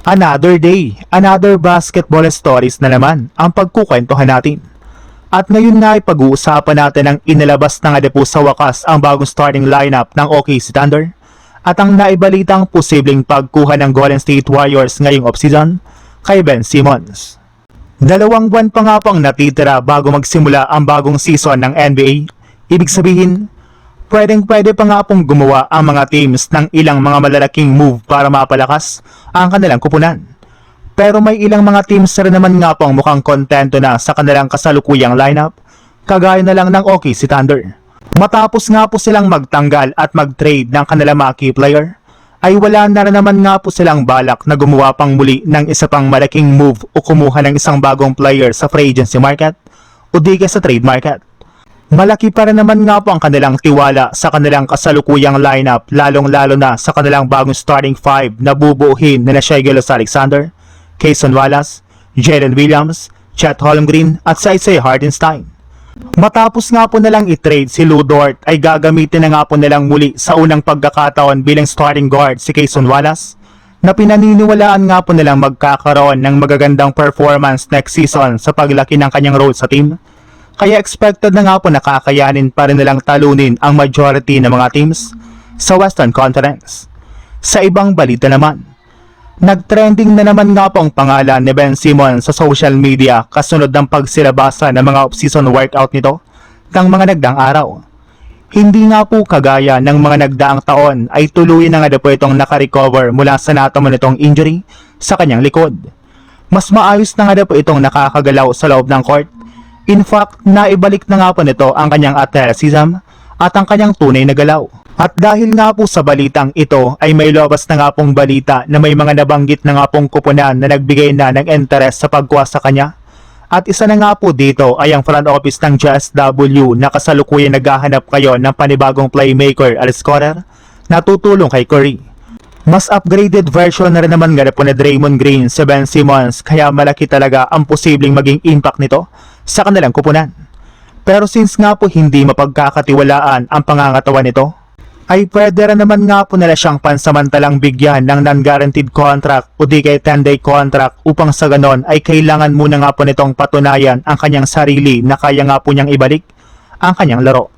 Another day, another basketball stories na naman ang pagkukwentuhan natin. At ngayon nga ay pag-uusapan natin ang inilabas na nga po sa wakas ang bagong starting lineup ng OKC Thunder at ang naibalitang posibleng pagkuha ng Golden State Warriors ngayong offseason kay Ben Simmons. 2 buwan pa nga pang natitira bago magsimula ang bagong season ng NBA. Ibig sabihin, pwede pa nga pong gumawa ang mga teams ng ilang mga malalaking move para mapalakas ang kanilang kupunan. Pero may ilang mga teams rin naman nga pong mukhang kontento na sa kanilang kasalukuyang lineup, kagaya na lang ng OKC Thunder. Matapos nga po silang magtanggal at mag-trade ng kanilang mga key player, ay wala na rin naman nga po silang balak na gumawa pang muli ng isa pang malaking move o kumuha ng isang bagong player sa free agency market o di sa trade market. Malaki pa rin naman nga po ang kanilang tiwala sa kanilang kasalukuyang lineup, lalong-lalo na sa kanilang bagong starting five na bubuuhin na Shai Gilgeous-Alexander, Cason Wallace, Jalen Williams, Chet Holmgren at Isaiah Hartenstein. Matapos nga po nalang i-trade si Lu Dort ay gagamitin na nga po nilang muli sa unang pagkakataon bilang starting guard si Cason Wallace na pinaniniwalaan nga po nilang magkakaroon ng magagandang performance next season sa paglaki ng kanyang role sa team. Kaya expected na nga po nakakayanin pa rin nilang talunin ang majority ng mga teams sa Western Conference. Sa ibang balita naman, nagtrending na naman nga po ang pangalan ni Ben Simmons sa social media kasunod ng pagsilabasa ng mga off-season workout nito ng mga nagdaang araw. Hindi nga po kagaya ng mga nagdaang taon ay tuluyan na nga po itong nakarecover mula sa natamo nitong injury sa kanyang likod. Mas maayos na nga po itong nakakagalaw sa loob ng court. In fact, naibalik na nga po nito ang kanyang athleticism at ang kanyang tunay na galaw. At dahil nga po sa balitang ito ay may lumabas na nga pong balita na may mga nabanggit na nga pong kupunan na nagbigay na ng interest sa pagkuha sa kanya. At isa na nga po dito ay ang front office ng JSW na kasalukuyan naghahanap kayo ng panibagong playmaker at scorer na tutulong kay Curry. Mas upgraded version na rin naman nga po na Draymond Green si Ben Simmons kaya malaki talaga ang posibleng maging impact nito sa kanilang kupunan. Pero since nga po hindi mapagkakatiwalaan ang pangangatawan nito, ay pwede rin naman nga po nila siyang pansamantalang bigyan ng non-guaranteed contract o di kay 10-day contract upang sa ganon ay kailangan muna nga po nitong patunayan ang kanyang sarili na kaya nga po niyang ibalik ang kanyang laro.